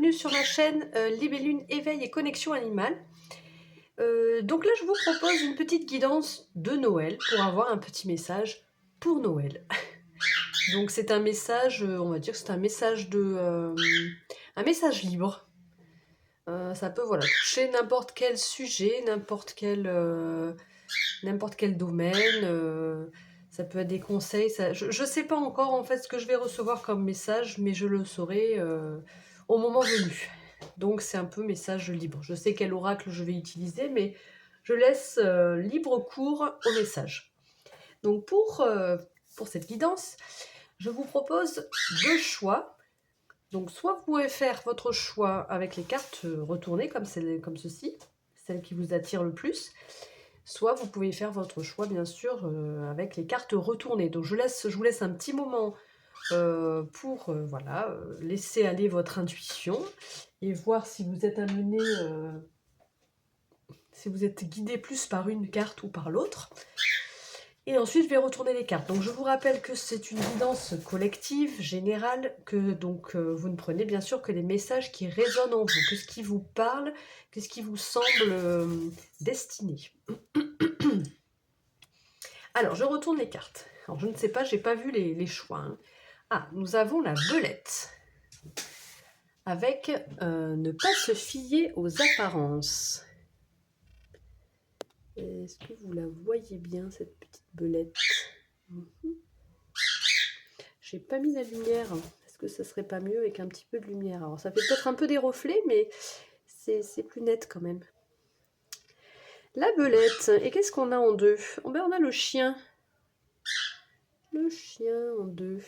bienvenue sur ma chaîne Libellune Éveil et Connexion Animale. Donc là je vous propose une petite guidance de Noël pour avoir un petit message pour Noël. Donc c'est un message, on va dire que c'est un message un message libre. Ça peut voilà, toucher n'importe quel sujet, n'importe quel domaine. Ça peut être des conseils. Je ne sais pas encore en fait ce que je vais recevoir comme message, mais je le saurai au moment venu. Donc c'est un peu message libre. Je sais quel oracle je vais utiliser, mais je laisse libre cours au message. Donc pour cette guidance, je vous propose deux choix. Donc soit vous pouvez faire votre choix avec les cartes retournées comme ceci, celle qui vous attire le plus. Soit vous pouvez faire votre choix, bien sûr, avec les cartes retournées. Donc je vous laisse un petit moment pour voilà, laisser aller votre intuition et voir si vous êtes amené, si vous êtes guidé plus par une carte ou par l'autre. Et ensuite, je vais retourner les cartes. Donc je vous rappelle que c'est une guidance collective, générale, que donc vous ne prenez bien sûr que les messages qui résonnent en vous, que ce qui vous parle, que ce qui vous semble destiné. Alors, je retourne les cartes. Alors, je ne sais pas, j'ai pas vu les choix. Hein. Ah, nous avons la belette. Avec ne pas se fier aux apparences. Est-ce que vous la voyez bien, cette petite belette? J'ai pas mis la lumière. Est-ce que ça serait pas mieux avec un petit peu de lumière? Alors, ça fait peut-être un peu des reflets, mais c'est plus net quand même. La belette. Et qu'est-ce qu'on a en deux? Oh, ben, on a le chien. Le chien en deux.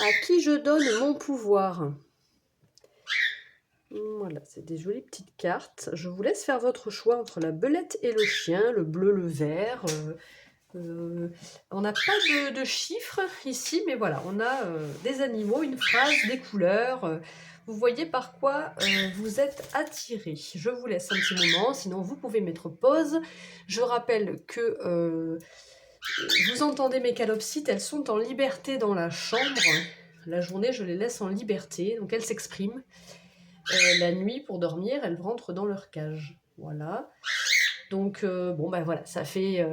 À qui je donne mon pouvoir? Voilà, c'est des jolies petites cartes. Je vous laisse faire votre choix entre la belette et le chien, le bleu, le vert. On n'a pas de chiffres ici, mais voilà, on a des animaux, une phrase, des couleurs. Vous voyez par quoi vous êtes attiré. Je vous laisse un petit moment, sinon vous pouvez mettre pause. Je rappelle que vous entendez mes calopsites, elles sont en liberté dans la chambre. La journée, je les laisse en liberté, donc elles s'expriment. La nuit, pour dormir, elles rentrent dans leur cage. Voilà. Donc, bon, ben voilà, ça fait,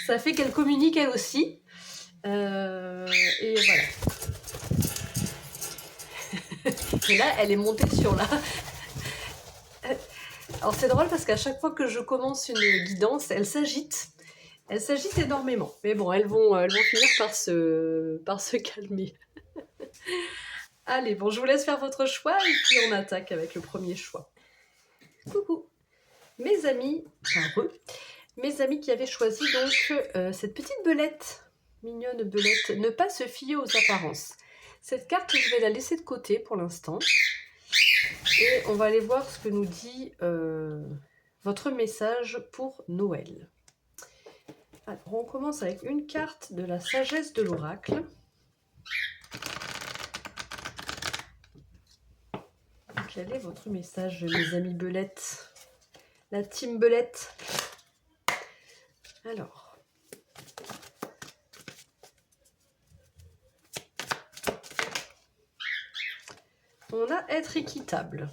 ça fait qu'elles communiquent elles aussi. Et voilà. Et là, elle est montée sur la... Alors, c'est drôle parce qu'à chaque fois que je commence une guidance, elles s'agitent. Elles s'agitent énormément. Mais bon, elles vont finir par se calmer. Allez, bon, je vous laisse faire votre choix et puis on attaque avec le premier choix. Coucou, mes amis, enfin eux, mes amis qui avaient choisi donc cette petite belette, mignonne belette, ne pas se fier aux apparences. Cette carte, je vais la laisser de côté pour l'instant et on va aller voir ce que nous dit votre message pour Noël. Alors, on commence avec une carte de la sagesse de l'oracle. Quel est votre message, mes amis belettes? La team belette. Alors. On a être équitable.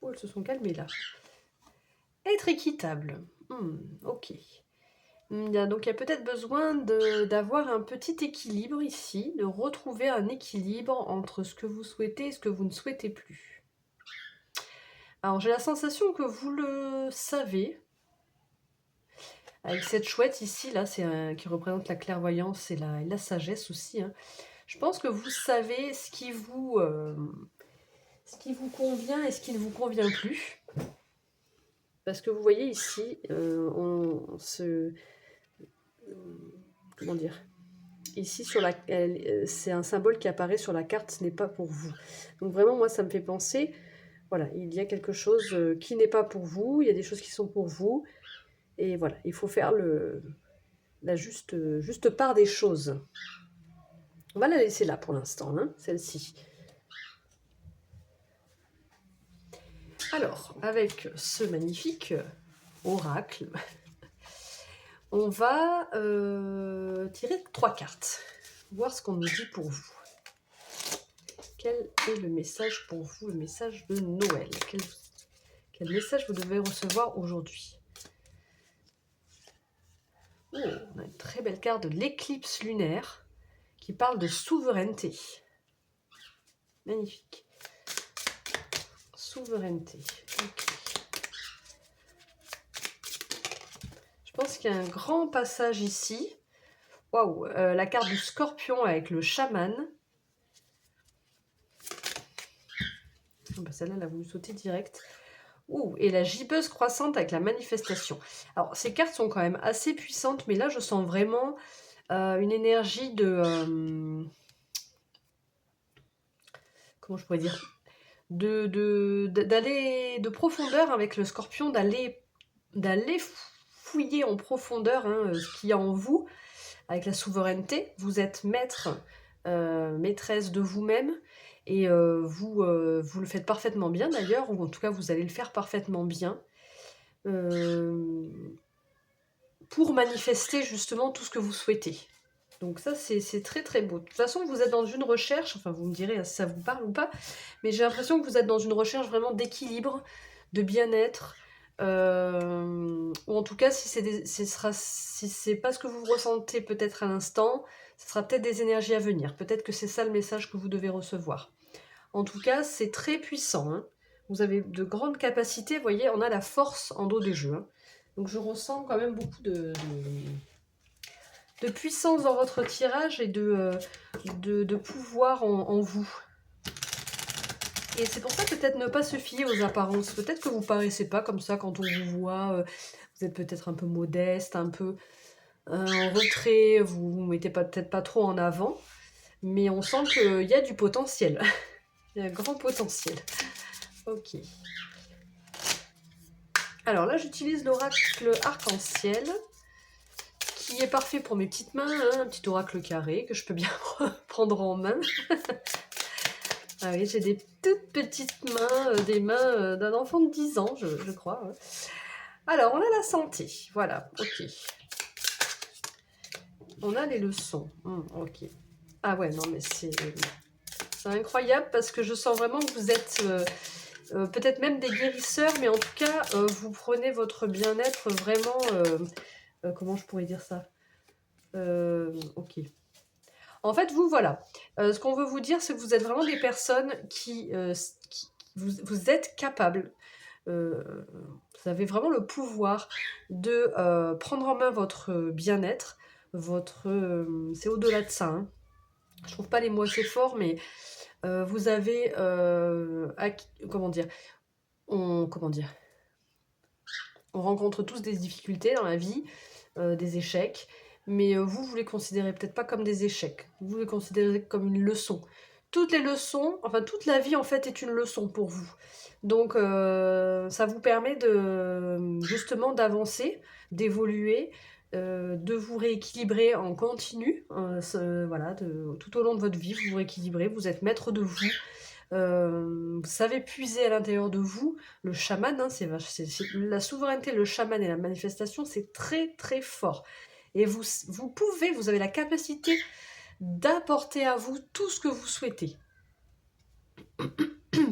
Oh, elles se sont calmées là. Être équitable. Ok. Donc il y a peut-être besoin d'avoir un petit équilibre ici, de retrouver un équilibre entre ce que vous souhaitez et ce que vous ne souhaitez plus. Alors j'ai la sensation que vous le savez. Avec cette chouette ici, là, qui représente la clairvoyance et la sagesse aussi. Hein. Je pense que vous savez ce qui vous convient et ce qui ne vous convient plus. Parce que vous voyez ici, comment dire? Ici, c'est un symbole qui apparaît sur la carte, ce n'est pas pour vous. Donc vraiment, moi, ça me fait penser, voilà, il y a quelque chose qui n'est pas pour vous, il y a des choses qui sont pour vous. Et voilà, il faut faire la juste part des choses. On va la laisser là pour l'instant, hein, celle-ci. Alors, avec ce magnifique oracle, on va tirer 3 cartes. voir ce qu'on nous dit pour vous. Quel est le message pour vous, le message de Noël? Quel message vous devez recevoir aujourd'hui? Oh, on a une très belle carte de l'éclipse lunaire qui parle de souveraineté. Magnifique. Souveraineté. Okay. Je pense qu'il y a un grand passage ici. Waouh, la carte du scorpion avec le chaman. Oh, bah celle-là, elle a voulu sauter direct. Ouh, et la gibbeuse croissante avec la manifestation. Alors, ces cartes sont quand même assez puissantes, mais là, je sens vraiment une énergie de... comment je pourrais dire? D'aller de profondeur avec le scorpion, d'aller fouiller en profondeur hein, ce qu'il y a en vous, avec la souveraineté. Vous êtes maître, maîtresse de vous-même, et vous le faites parfaitement bien d'ailleurs, ou en tout cas vous allez le faire parfaitement bien, pour manifester justement tout ce que vous souhaitez. Donc ça, c'est très très beau. De toute façon, vous êtes dans une recherche, enfin vous me direz si ça vous parle ou pas, mais j'ai l'impression que vous êtes dans une recherche vraiment d'équilibre, de bien-être, ou en tout cas, si c'est pas ce que vous ressentez peut-être à l'instant, ce sera peut-être des énergies à venir. Peut-être que c'est ça le message que vous devez recevoir. En tout cas, c'est très puissant. Hein. Vous avez de grandes capacités. Vous voyez, on a la force en dos de jeu. Hein. Donc je ressens quand même beaucoup de puissance dans votre tirage et de pouvoir en vous. Et c'est pour ça peut-être ne pas se fier aux apparences. Peut-être que vous ne paraissez pas comme ça quand on vous voit. Vous êtes peut-être un peu modeste, un peu en retrait. Vous ne vous mettez peut-être pas trop en avant. Mais on sent qu'il y a du potentiel. Il y a un grand potentiel. Ok. Alors là, j'utilise l'oracle arc-en-ciel, qui est parfait pour mes petites mains, hein, un petit oracle carré que je peux bien prendre en main. Ah oui, j'ai des toutes petites mains, des mains d'un enfant de 10 ans, je crois. Ouais. Alors, on a la santé, voilà, ok. On a les leçons, ok. Ah ouais, non mais c'est incroyable parce que je sens vraiment que vous êtes peut-être même des guérisseurs, mais en tout cas, vous prenez votre bien-être vraiment... comment je pourrais dire ça? Ok. En fait, vous, voilà. Ce qu'on veut vous dire, c'est que vous êtes vraiment des personnes qui vous êtes capables. Vous avez vraiment le pouvoir de prendre en main votre bien-être. C'est au-delà de ça. Hein. Je trouve pas les mots assez forts, mais vous avez... comment dire on rencontre tous des difficultés dans la vie, des échecs. Mais vous les considérez peut-être pas comme des échecs. Vous les considérez comme une leçon. Toutes les leçons, enfin toute la vie en fait est une leçon pour vous. Donc ça vous permet justement d'avancer, d'évoluer, de vous rééquilibrer en continu. Voilà, tout au long de votre vie, vous vous rééquilibrez, vous êtes maître de vous. Vous savez puiser à l'intérieur de vous. Le chaman, hein, c'est la souveraineté, le chaman et la manifestation, c'est très très fort. Et vous avez la capacité d'apporter à vous tout ce que vous souhaitez.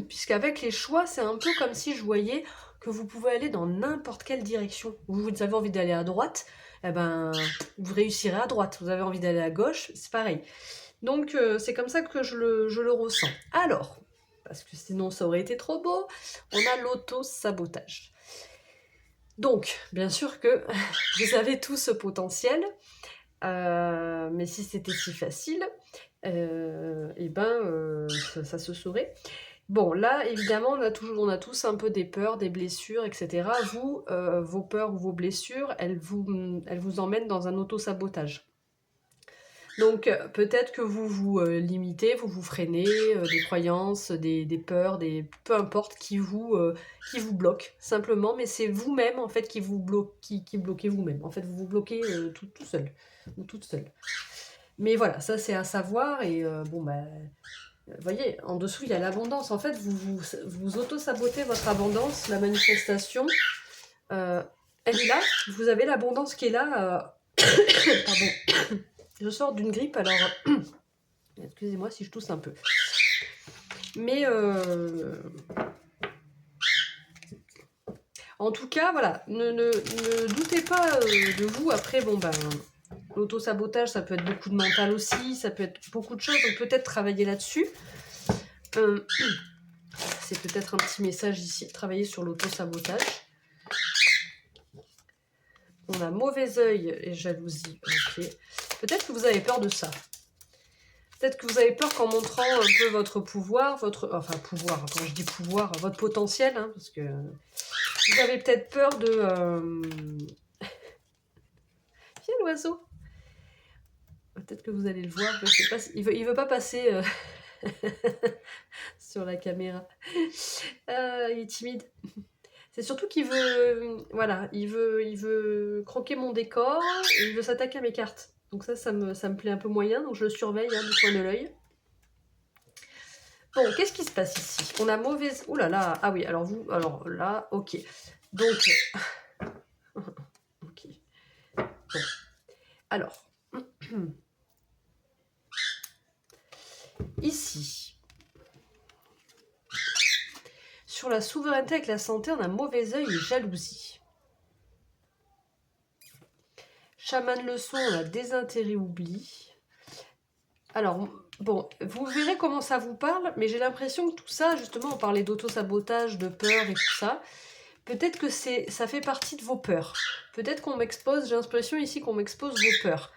Puisqu'avec les choix, c'est un peu comme si je voyais que vous pouvez aller dans n'importe quelle direction. Vous avez envie d'aller à droite, eh ben, vous réussirez à droite. Vous avez envie d'aller à gauche, c'est pareil. Donc, c'est comme ça que je le ressens. Alors, parce que sinon ça aurait été trop beau, on a l'auto-sabotage. Donc, bien sûr que vous avez tout ce potentiel, mais si c'était si facile, eh ben, ça se saurait. Bon, là, évidemment, on a tous un peu des peurs, des blessures, etc. Vous, vos peurs ou vos blessures, elles vous emmènent dans un auto-sabotage. Donc, peut-être que vous vous limitez, vous vous freinez, des croyances, des peurs, peu importe, qui vous bloquent, simplement. Mais c'est vous-même, en fait, qui bloquez vous-même. En fait, vous vous bloquez tout seul, ou toute seule. Mais voilà, ça, c'est à savoir. Et bon, bah... Vous voyez, en dessous, il y a l'abondance. En fait, vous auto-sabotez votre abondance, la manifestation. Elle est là. Vous avez l'abondance qui est là. Pardon. Je sors d'une grippe, alors excusez-moi si je tousse un peu. Mais en tout cas, voilà, ne doutez pas de vous. Après, bon, ben, l'auto-sabotage, ça peut être beaucoup de mental aussi, ça peut être beaucoup de choses, donc peut-être travailler là-dessus. C'est peut-être un petit message ici, travailler sur l'auto-sabotage. On a mauvais œil et jalousie, ok. Peut-être que vous avez peur de ça. Peut-être que vous avez peur qu'en montrant un peu votre pouvoir, enfin pouvoir, quand je dis pouvoir, votre potentiel, hein, parce que vous avez peut-être peur de... Viens l'oiseau. Peut-être que vous allez le voir, je sais pas, il veut pas passer sur la caméra. Il est timide. C'est surtout qu'il veut, voilà, il veut croquer mon décor, et il veut s'attaquer à mes cartes. Donc ça me plaît un peu moyen, donc je le surveille hein, du coin de l'œil. Bon, qu'est-ce qui se passe ici? On a mauvaise... Ouh là là, ah oui, alors vous, alors là, ok. Donc, ok. Bon, alors, ici, sur la souveraineté avec la santé, on a mauvais œil et jalousie. Chaman leçon, on a désintérêt, oubli. Alors, bon, vous verrez comment ça vous parle, mais j'ai l'impression que tout ça, justement, on parlait d'auto-sabotage, de peur et tout ça. Peut-être que ça fait partie de vos peurs. Peut-être qu'on m'expose, j'ai l'impression ici qu'on m'expose vos peurs.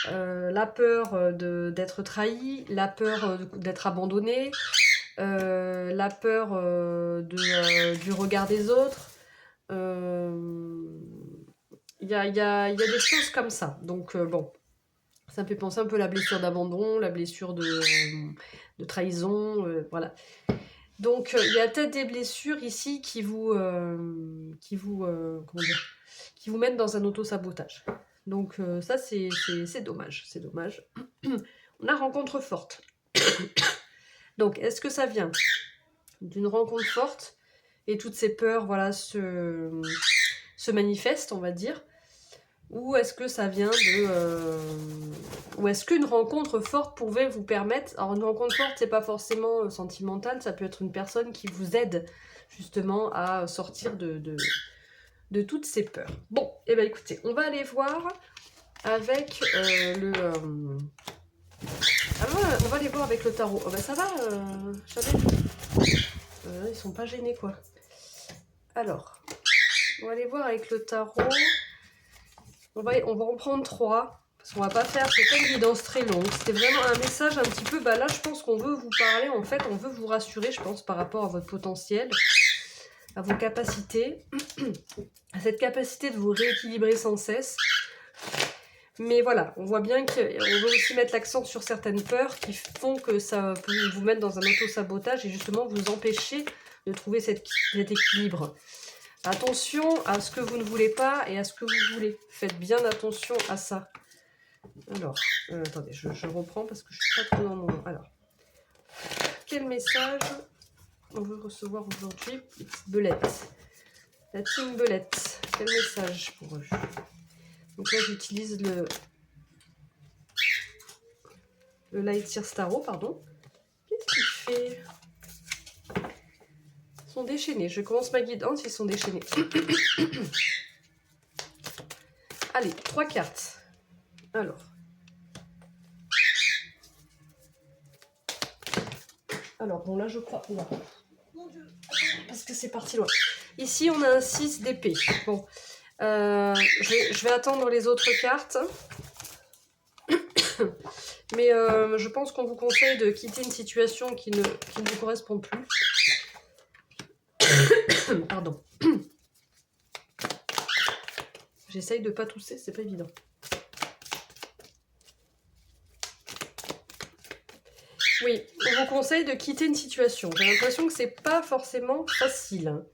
La peur d'être trahi, la peur d'être abandonné, la peur du regard des autres. Il y a des choses comme ça. Donc, bon, ça me fait penser un peu à la blessure d'abandon, la blessure de trahison, voilà. Donc, il y a peut-être des blessures ici qui vous comment dire, qui vous mènent dans un auto-sabotage. Donc, ça, c'est dommage, c'est dommage. On a rencontre forte. Donc, est-ce que ça vient d'une rencontre forte et toutes ces peurs, voilà, se manifestent, on va dire, ou est-ce que ça vient de... ou est-ce qu'une rencontre forte pouvait vous permettre... Alors, une rencontre forte, c'est pas forcément sentimental, ça peut être une personne qui vous aide, justement, à sortir de toutes ces peurs. Bon, et bien écoutez, on va aller voir avec on va aller voir avec le tarot. Oh ben ça va, Chanel. Ils sont pas gênés, quoi. Alors, on va aller voir avec le tarot. On va en prendre 3. Parce qu'on va pas faire, c'est pas une guidance très longue. C'était vraiment un message un petit peu, bah là je pense qu'on veut vous parler, en fait, on veut vous rassurer, je pense, par rapport à votre potentiel, à vos capacités, à cette capacité de vous rééquilibrer sans cesse. Mais voilà, on voit bien qu'on veut aussi mettre l'accent sur certaines peurs qui font que ça peut vous mettre dans un auto-sabotage et justement vous empêcher de trouver cet équilibre. Attention à ce que vous ne voulez pas et à ce que vous voulez. Faites bien attention à ça. Alors, attendez, je reprends parce que je suis pas trop dans mon... Alors, quel message on veut recevoir aujourd'hui? Belette. La team Belette. Quel message pour eux? Donc là, j'utilise le Light Year Starro, pardon. Qu'est-ce qu'il fait? Ils sont déchaînés. Je commence ma guidance, ils sont déchaînés. Allez, 3 cartes. Alors. Alors, bon, là, je crois... Là. Mon Dieu. Parce que c'est parti loin. Ici, on a un 6 d'épée. Bon. Je vais attendre les autres cartes. Mais je pense qu'on vous conseille de quitter une situation qui ne vous correspond plus. Pardon. J'essaye de pas tousser, c'est pas évident. Oui, on vous conseille de quitter une situation. J'ai l'impression que c'est pas forcément facile.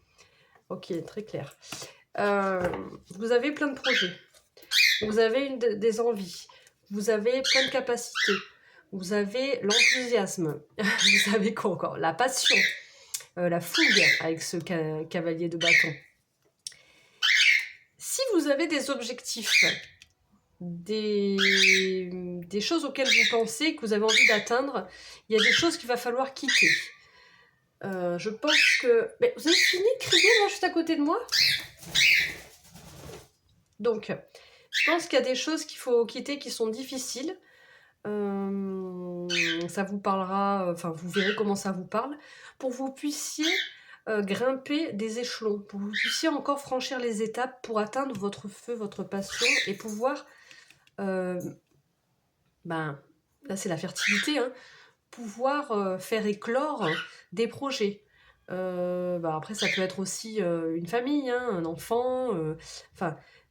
Ok, très clair. Vous avez plein de projets. Vous avez des envies. Vous avez plein de capacités. Vous avez l'enthousiasme. Vous avez quoi encore? La passion. La fougue avec ce cavalier de bâton. Si vous avez des objectifs des choses auxquelles vous pensez, que vous avez envie d'atteindre. Il y a des choses qu'il va falloir quitter. Je pense que... Mais vous avez fini de crier là, juste à côté de moi? Donc, je pense qu'il y a des choses qu'il faut quitter qui sont difficiles. Ça vous parlera, enfin vous verrez comment ça vous parle, pour que vous puissiez grimper des échelons, pour que vous puissiez encore franchir les étapes pour atteindre votre feu, votre passion et pouvoir, ben, là c'est la fertilité, hein, pouvoir faire éclore des projets. Après ça peut être aussi une famille, hein, un enfant,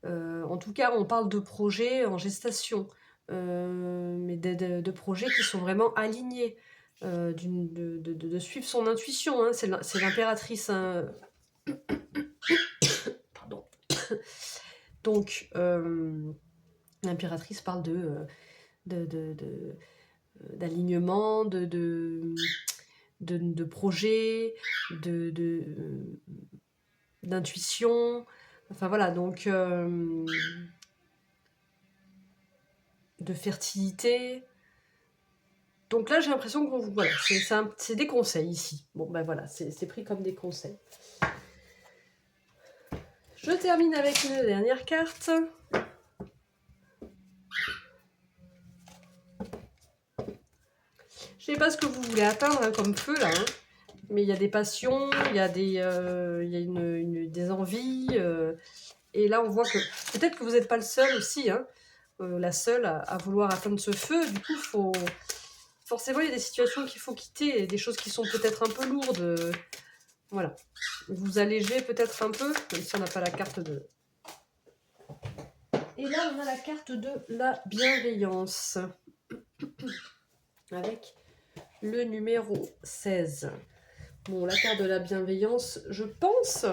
en tout cas on parle de projets en gestation, mais de projets qui sont vraiment alignés, de suivre son intuition, hein, c'est l'impératrice, hein. Pardon. Donc l'impératrice parle d'alignement, de projet, d'intuition. Enfin voilà, donc de fertilité. Donc là, j'ai l'impression qu'on voilà, c'est des conseils ici. Bon, ben voilà, c'est pris comme des conseils. Je termine avec une dernière carte. Je sais pas ce que vous voulez atteindre hein, comme feu là, hein. Mais il y a des passions, il y a des envies. Et là, on voit que peut-être que vous n'êtes pas le seul aussi, hein, la seule à vouloir atteindre ce feu. Du coup, forcément, il y a des situations qu'il faut quitter, et des choses qui sont peut-être un peu lourdes. Voilà. Vous allégez peut-être un peu, même si on n'a pas la carte de... Et là, on a la carte de la bienveillance. Avec le numéro 16. Bon, la carte de la bienveillance, je pense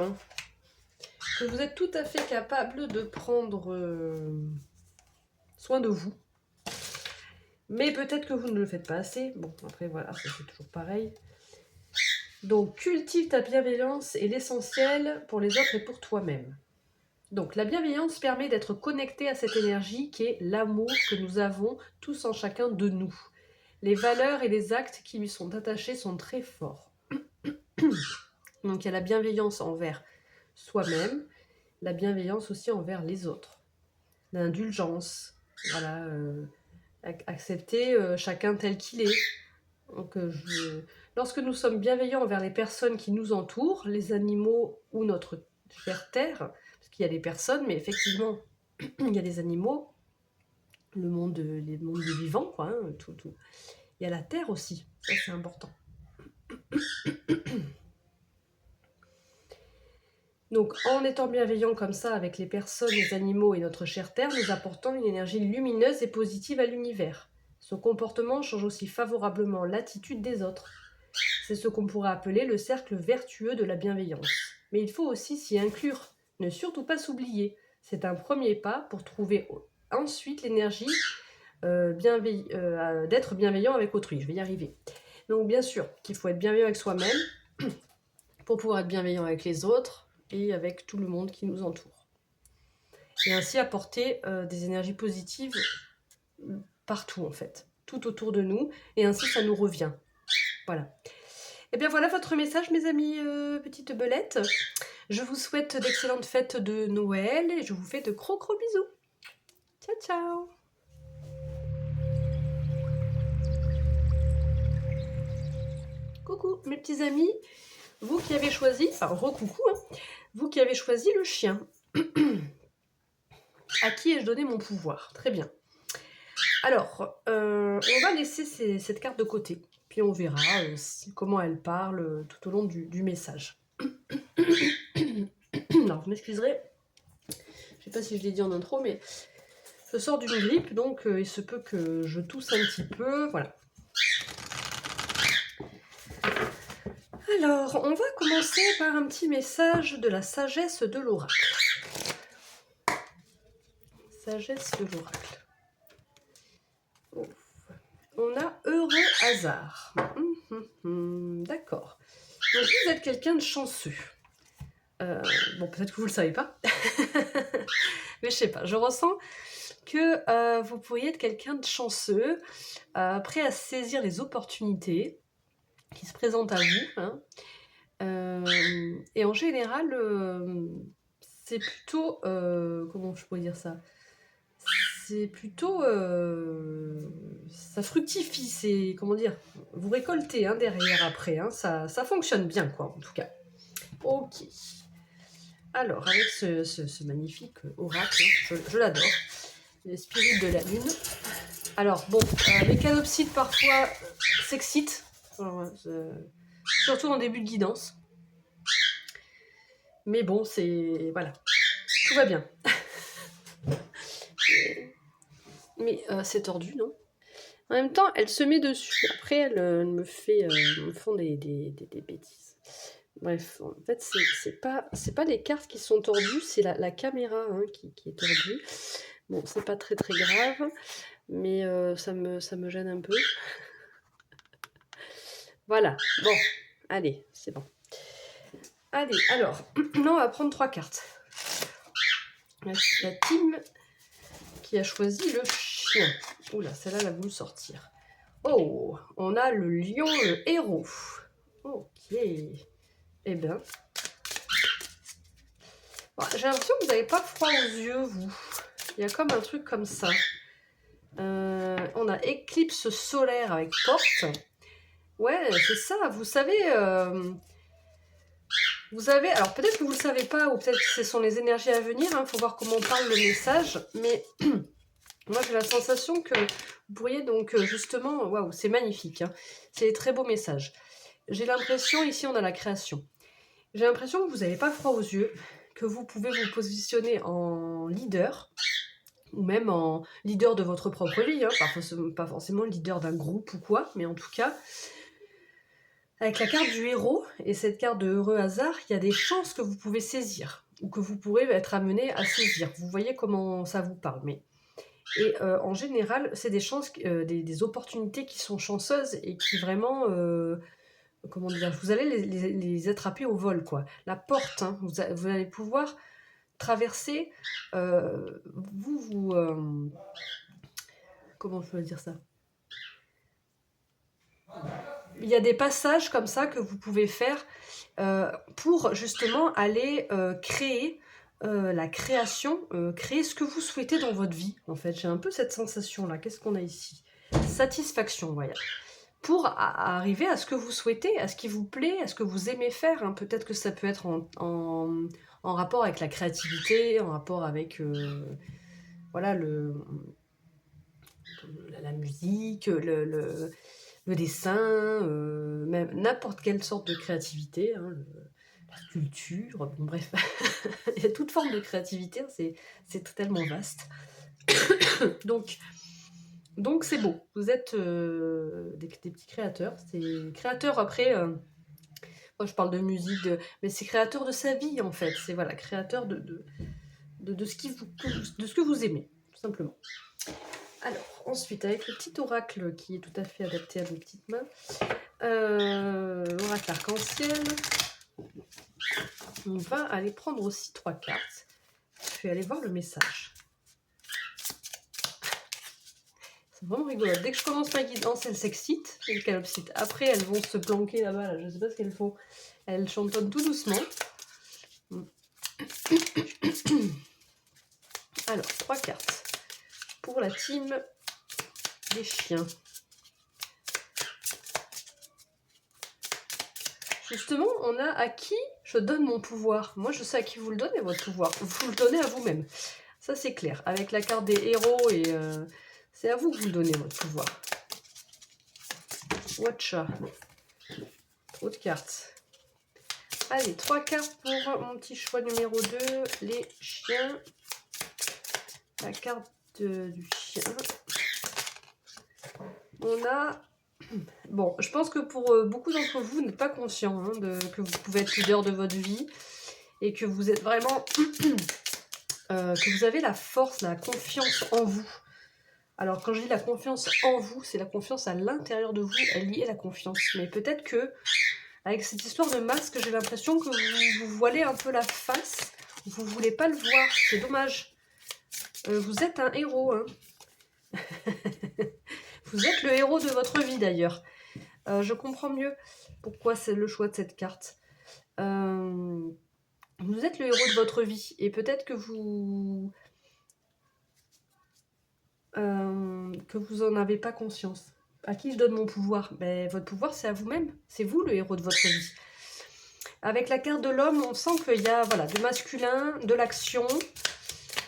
que vous êtes tout à fait capable de prendre soin de vous. Mais peut-être que vous ne le faites pas assez. Bon, après, voilà, ça c'est toujours pareil. Donc, cultive ta bienveillance et l'essentiel pour les autres et pour toi-même. Donc, la bienveillance permet d'être connecté à cette énergie qui est l'amour que nous avons tous en chacun de nous. Les valeurs et les actes qui lui sont attachés sont très forts. Donc, il y a la bienveillance envers soi-même, la bienveillance aussi envers les autres, l'indulgence, voilà, accepter chacun tel qu'il est. Donc, lorsque nous sommes bienveillants envers les personnes qui nous entourent, les animaux ou notre chère terre, parce qu'il y a des personnes, mais effectivement, il y a des animaux, les mondes des vivants, quoi, hein, tout. Il y a la terre aussi, ça c'est important. Donc, en étant bienveillant comme ça avec les personnes, les animaux et notre chère terre, nous apportons une énergie lumineuse et positive à l'univers. Ce comportement change aussi favorablement l'attitude des autres. C'est ce qu'on pourrait appeler le cercle vertueux de la bienveillance. Mais il faut aussi s'y inclure, ne surtout pas s'oublier. C'est un premier pas pour trouver ensuite l'énergie d'être bienveillant avec autrui. Je vais y arriver. Donc bien sûr qu'il faut être bienveillant avec soi-même pour pouvoir être bienveillant avec les autres et avec tout le monde qui nous entoure. Et ainsi apporter des énergies positives partout en fait, tout autour de nous, et ainsi ça nous revient. Voilà. Et bien voilà votre message mes amis petites belettes. Je vous souhaite d'excellentes fêtes de Noël et je vous fais de gros bisous. Ciao ciao. Coucou mes petits amis, vous qui avez choisi, enfin recoucou, hein, vous qui avez choisi le chien. À qui ai-je donné mon pouvoir? Très bien. Alors, on va laisser cette carte de côté, puis on verra comment elle parle tout au long du message. Alors, vous m'excuserez, je ne sais pas si je l'ai dit en intro, mais je sors d'une grippe, donc il se peut que je tousse un petit peu, voilà. Alors, on va commencer par un petit message de la sagesse de l'oracle. Sagesse de l'oracle. On a heureux hasard. D'accord. Donc vous êtes quelqu'un de chanceux. Bon, peut-être que vous ne le savez pas. Mais je sais pas, je ressens que vous pourriez être quelqu'un de chanceux, prêt à saisir les opportunités qui se présentent à vous, hein. Et en général, c'est plutôt, comment je pourrais dire ça? C'est plutôt, ça fructifie, c'est comment dire? Vous récoltez, hein, derrière après, hein, ça fonctionne bien quoi, en tout cas. OK. Alors avec ce magnifique oracle, hein, je l'adore, les spirites de la lune. Alors bon, les canopsites parfois s'excitent, surtout en début de guidance. Mais bon, c'est... voilà, tout va bien. Mais c'est tordu, non? En même temps, elle se met dessus. Après, elle me font des bêtises. Bref, en fait, c'est pas les cartes qui sont tordues, c'est la caméra, hein, qui est tordue. Bon, c'est pas très très grave, mais ça me gêne un peu. Voilà, bon, allez, c'est bon. Allez, alors, là, on va prendre 3 cartes. La team qui a choisi le chien. Oula, celle-là, elle a voulu sortir. Oh, on a le lion, le héros. Ok. Eh bien. Bon, j'ai l'impression que vous n'avez pas froid aux yeux, vous. Il y a comme un truc comme ça. On a éclipse solaire avec porte. Ouais, c'est ça. Vous savez... vous avez... Alors, peut-être que vous ne le savez pas, ou peut-être que ce sont les énergies à venir. Il faut voir comment on parle le message. Mais... moi, j'ai la sensation que vous pourriez donc justement... Waouh, c'est magnifique. Hein. C'est des très beaux messages. J'ai l'impression, ici, on a la création. J'ai l'impression que vous n'avez pas froid aux yeux, que vous pouvez vous positionner en leader, ou même en leader de votre propre vie. Hein. Pas forcément leader d'un groupe ou quoi, mais en tout cas, avec la carte du héros et cette carte de heureux hasard, il y a des chances que vous pouvez saisir, ou que vous pourrez être amené à saisir. Vous voyez comment ça vous parle, mais... Et en général, c'est des chances, des opportunités qui sont chanceuses et qui vraiment, comment dire, vous allez les attraper au vol, quoi. La porte, hein, vous allez pouvoir traverser, comment je peux dire ça? Il y a des passages comme ça que vous pouvez faire pour justement aller créer la création, créer ce que vous souhaitez dans votre vie, en fait. J'ai un peu cette sensation-là. Qu'est-ce qu'on a ici? Satisfaction, voilà. Pour arriver à ce que vous souhaitez, à ce qui vous plaît, à ce que vous aimez faire. Hein. Peut-être que ça peut être en rapport avec la créativité, en rapport avec voilà, la musique, le dessin, même n'importe quelle sorte de créativité, hein, la sculpture, bon, bref, il y a toute forme de créativité, hein, c'est tellement vaste. Donc c'est beau, vous êtes des petits créateurs, c'est créateurs après, moi je parle de musique, mais c'est créateur de sa vie en fait, c'est voilà, créateur de ce de ce que vous aimez, tout simplement. Alors, ensuite, avec le petit oracle qui est tout à fait adapté à nos petites mains, oracle arc-en-ciel, on va aller prendre aussi 3 cartes. Je vais aller voir le message. C'est vraiment rigolo. Dès que je commence ma guidance, elles s'excitent, les calopsites. Après, elles vont se planquer là-bas, là. Je ne sais pas ce qu'elles font. Elles chantonnent tout doucement. Alors, 3 cartes pour la team des chiens. Justement, on a à qui je donne mon pouvoir. Moi, je sais à qui vous le donnez, votre pouvoir. Vous le donnez à vous-même. Ça, c'est clair. Avec la carte des héros, et c'est à vous que vous donnez votre pouvoir. Watcha. Trop de cartes. Allez, 3 cartes pour mon petit choix numéro 2. Les chiens. La carte du chien. On a... Bon, je pense que pour beaucoup d'entre vous, vous n'êtes pas conscient hein, que vous pouvez être leader de votre vie et que vous êtes vraiment... que vous avez la force, la confiance en vous. Alors, quand je dis la confiance en vous, c'est la confiance à l'intérieur de vous, elle y est la confiance. Mais peut-être que, avec cette histoire de masque, j'ai l'impression que vous voilez un peu la face, Vous voulez pas le voir, c'est dommage. Vous êtes un héros, hein. Vous êtes le héros de votre vie, d'ailleurs. Je comprends mieux pourquoi c'est le choix de cette carte. Vous êtes le héros de votre vie. Et peut-être que vous en avez pas conscience. À qui je donne mon pouvoir? Ben, votre pouvoir, c'est à vous-même. C'est vous le héros de votre vie. Avec la carte de l'homme, on sent qu'il y a voilà, du masculin, de l'action.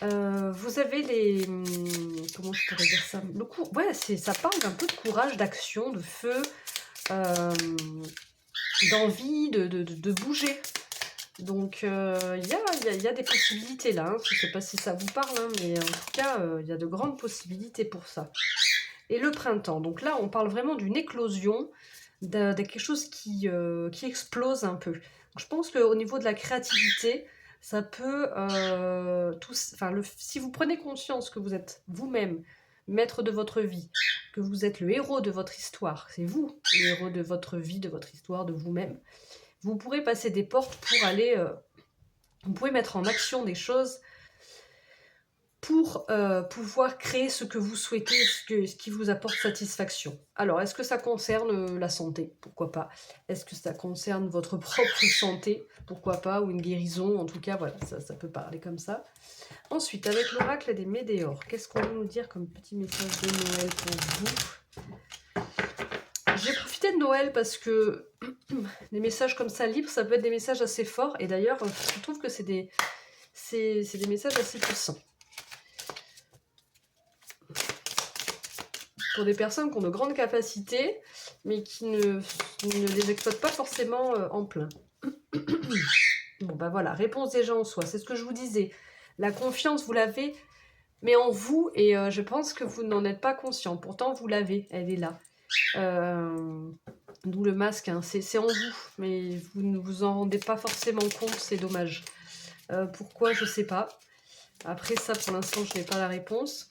Vous avez les... Comment je pourrais dire ça? Ouais, ça parle d'un peu de courage, d'action, de feu, d'envie, de bouger. Donc, il y a des possibilités là. Hein. Je ne sais pas si ça vous parle, hein, mais en tout cas, il y a de grandes possibilités pour ça. Et le printemps. Donc là, on parle vraiment d'une éclosion, de quelque chose qui explose un peu. Donc, je pense qu'au niveau de la créativité, ça peut... si vous prenez conscience que vous êtes vous-même maître de votre vie, que vous êtes le héros de votre histoire, c'est vous le héros de votre vie, de votre histoire, de vous-même, vous pourrez passer des portes pour aller... vous pouvez mettre en action des choses pour pouvoir créer ce que vous souhaitez, ce qui vous apporte satisfaction. Alors, est-ce que ça concerne la santé? Pourquoi pas. Est-ce que ça concerne votre propre santé? Pourquoi pas. Ou une guérison? En tout cas, voilà, ça peut parler comme ça. Ensuite, avec l'oracle des Médéors, qu'est-ce qu'on va nous dire comme petit message de Noël pour vous? J'ai profité de Noël parce que les messages comme ça, libres, ça peut être des messages assez forts. Et d'ailleurs, je trouve que c'est des messages assez puissants. Pour des personnes qui ont de grandes capacités, mais qui ne les exploitent pas forcément en plein. Bon, bah voilà, réponse déjà en soi. C'est ce que je vous disais. La confiance, vous l'avez, mais en vous, et je pense que vous n'en êtes pas conscient. Pourtant, vous l'avez, elle est là. D'où le masque, hein. C'est en vous, mais vous ne vous en rendez pas forcément compte, c'est dommage. Pourquoi, je sais pas. Après ça, pour l'instant, je n'ai pas la réponse.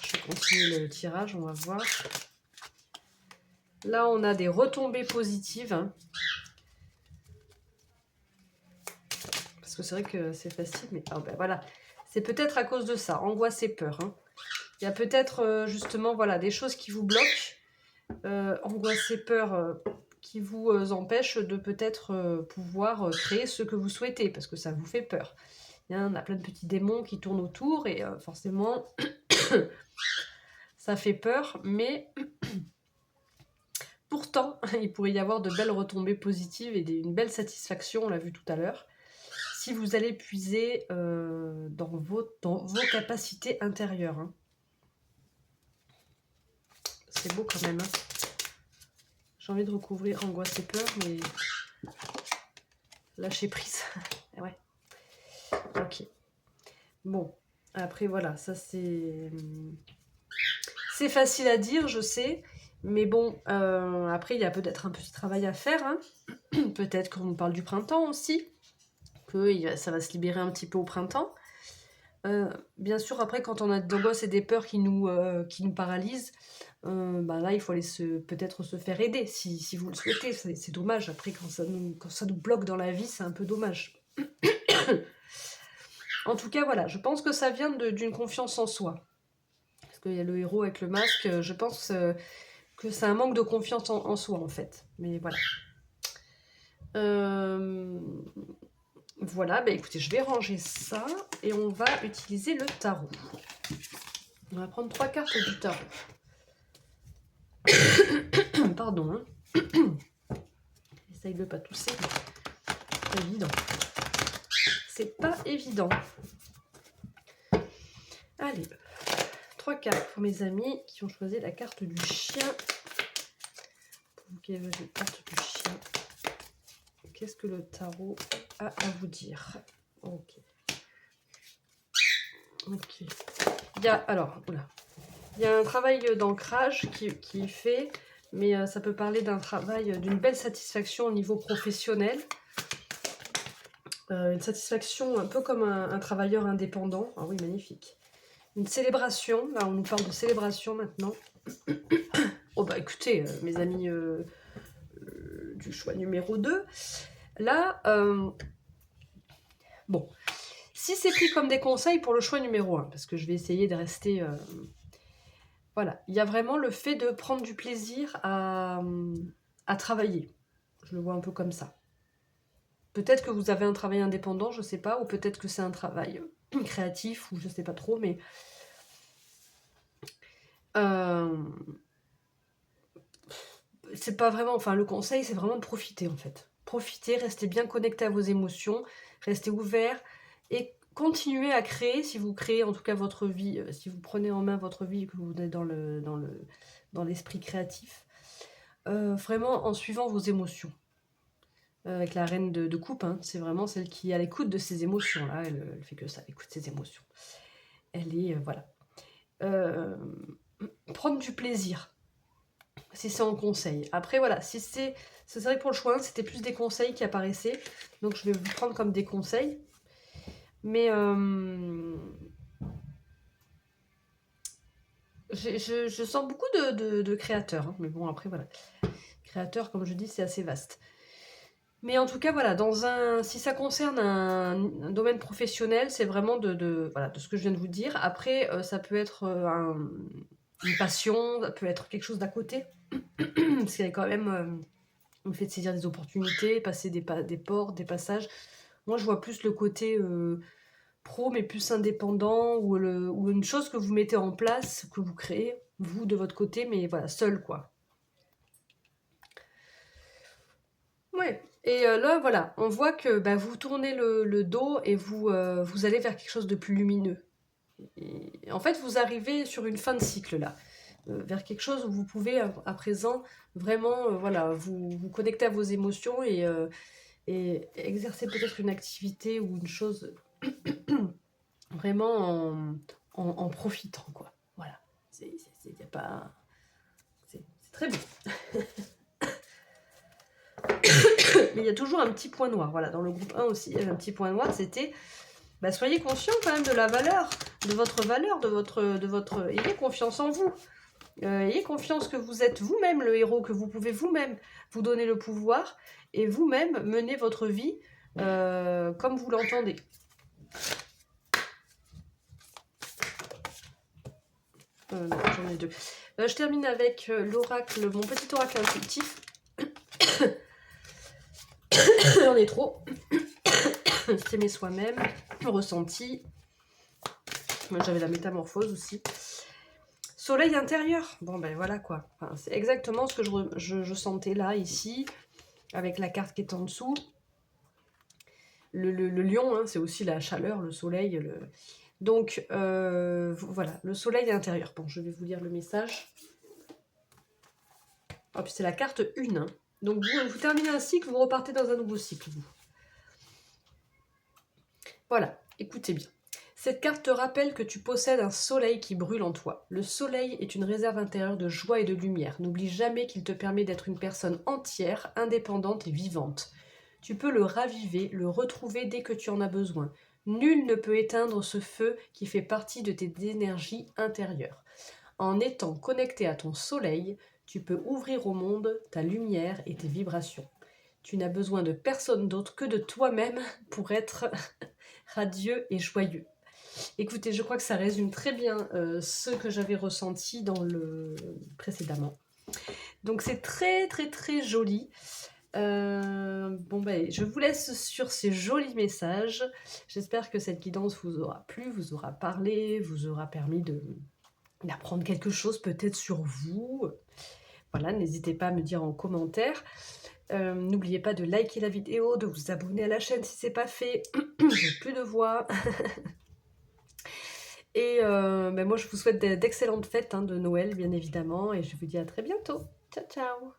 Je continue le tirage, on va voir. Là, on a des retombées positives. Hein. Parce que c'est vrai que c'est facile, mais oh, ben voilà. C'est peut-être à cause de ça, angoisse et peur. Hein. Il y a peut-être justement voilà, des choses qui vous bloquent, angoisse et peur qui vous empêchent de peut-être pouvoir créer ce que vous souhaitez, parce que ça vous fait peur. Il y en a plein de petits démons qui tournent autour, et forcément, ça fait peur, mais... Pourtant, il pourrait y avoir de belles retombées positives et une belle satisfaction, on l'a vu tout à l'heure, si vous allez puiser dans vos capacités intérieures. Hein. C'est beau quand même. Hein. J'ai envie de recouvrir angoisse et peur, mais lâcher prise. Ouais. Ok. Bon, après voilà, ça c'est facile à dire, je sais. Mais bon, après, il y a peut-être un petit travail à faire. Hein. Peut-être qu'on nous parle du printemps aussi. Que ça va se libérer un petit peu au printemps. Bien sûr, après, quand on a des angoisses et des peurs qui nous paralysent, bah là, il faut aller peut-être se faire aider, si vous le souhaitez. C'est dommage. Après, quand ça nous bloque dans la vie, c'est un peu dommage. En tout cas, voilà, je pense que ça vient d'une confiance en soi. Parce qu'il y a le héros avec le masque, je pense... que c'est un manque de confiance en soi, en fait. Mais voilà. Voilà, bah écoutez, je vais ranger ça et on va utiliser le tarot. On va prendre 3 cartes du tarot. Pardon. Hein. Essaye de ne pas tousser. C'est pas évident. C'est pas évident. Allez. 3 cartes pour mes amis qui ont choisi la carte du chien. Pour vous qui avez la carte du chien. Qu'est-ce que le tarot a à vous dire? Ok. Ok. Il y a, alors, oula. Il y a un travail d'ancrage qui est fait, mais ça peut parler d'un travail, d'une belle satisfaction au niveau professionnel. Une satisfaction un peu comme un travailleur indépendant. Ah oui, magnifique. Une célébration. Là, on nous parle de célébration maintenant. Oh bah écoutez, mes amis du choix numéro 2. Là, Bon, si c'est pris comme des conseils pour le choix numéro 1, parce que je vais essayer de rester... voilà, il y a vraiment le fait de prendre du plaisir à travailler. Je le vois un peu comme ça. Peut-être que vous avez un travail indépendant, je sais pas, ou peut-être que c'est un travail créatif, ou je sais pas trop, mais... c'est pas vraiment... Enfin, le conseil, c'est vraiment de profiter, en fait. Profitez, restez bien connecté à vos émotions, restez ouvert, et continuez à créer, si vous créez en tout cas votre vie, si vous prenez en main votre vie, que vous êtes dans l'esprit créatif, vraiment en suivant vos émotions. Avec la reine de coupe, hein, c'est vraiment celle qui est à l'écoute de ses émotions, là, elle fait que ça, elle écoute ses émotions. Elle est, voilà. Prendre du plaisir, si c'est en conseil. Après, voilà, si c'est vrai que pour le choix 1, c'était plus des conseils qui apparaissaient, donc je vais vous prendre comme des conseils. Mais je sens beaucoup de créateurs, hein, mais bon, après, voilà. Créateurs, comme je dis, c'est assez vaste. Mais en tout cas, voilà, si ça concerne un domaine professionnel, c'est vraiment voilà, de ce que je viens de vous dire. Après, ça peut être une passion, ça peut être quelque chose d'à côté. Parce qu'il y a quand même le fait de saisir des opportunités, passer des portes, des passages. Moi, je vois plus le côté pro, mais plus indépendant, ou une chose que vous mettez en place, que vous créez, vous, de votre côté, mais voilà, seul, quoi. Ouais. Et là, voilà, on voit que bah, vous tournez le dos et vous allez vers quelque chose de plus lumineux. Et en fait, vous arrivez sur une fin de cycle, là. Vers quelque chose où vous pouvez, à présent, vraiment, voilà, vous connecter à vos émotions et exercer peut-être une activité ou une chose vraiment en profitant, quoi. Voilà. Y a pas... C'est très bien. Mais il y a toujours un petit point noir. Voilà, dans le groupe 1 aussi, il y avait un petit point noir, c'était... Bah, soyez conscient quand même de la valeur, de votre... Ayez confiance en vous. Ayez confiance que vous êtes vous-même le héros, que vous pouvez vous-même vous donner le pouvoir et vous-même mener votre vie comme vous l'entendez. J'en ai deux. Je termine avec l'oracle, mon petit oracle intuitif. J'en ai trop. S'aimer soi-même, ressenti. J'avais la métamorphose aussi. Soleil intérieur. Bon, ben voilà quoi. Enfin, c'est exactement ce que je sentais là, ici, avec la carte qui est en dessous. Le lion, hein, c'est aussi la chaleur, le soleil. Donc, voilà, le soleil intérieur. Bon, je vais vous lire le message. Oh, puis c'est la carte 1. Hein. Donc, vous terminez un cycle, vous repartez dans un nouveau cycle, vous. Voilà, écoutez bien. Cette carte te rappelle que tu possèdes un soleil qui brûle en toi. Le soleil est une réserve intérieure de joie et de lumière. N'oublie jamais qu'il te permet d'être une personne entière, indépendante et vivante. Tu peux le raviver, le retrouver dès que tu en as besoin. Nul ne peut éteindre ce feu qui fait partie de tes énergies intérieures. En étant connecté à ton soleil, tu peux ouvrir au monde ta lumière et tes vibrations. Tu n'as besoin de personne d'autre que de toi-même pour être radieux et joyeux. Écoutez, je crois que ça résume très bien ce que j'avais ressenti dans le précédemment. Donc c'est très très très joli. Bon ben, je vous laisse sur ces jolis messages. J'espère que cette guidance vous aura plu, vous aura parlé, vous aura permis d'apprendre quelque chose peut-être sur vous. Voilà, n'hésitez pas à me dire en commentaire. N'oubliez pas de liker la vidéo, de vous abonner à la chaîne si ce n'est pas fait. J'ai plus de voix. Et ben moi, je vous souhaite d'excellentes fêtes de Noël, bien évidemment. Et je vous dis à très bientôt. Ciao, ciao!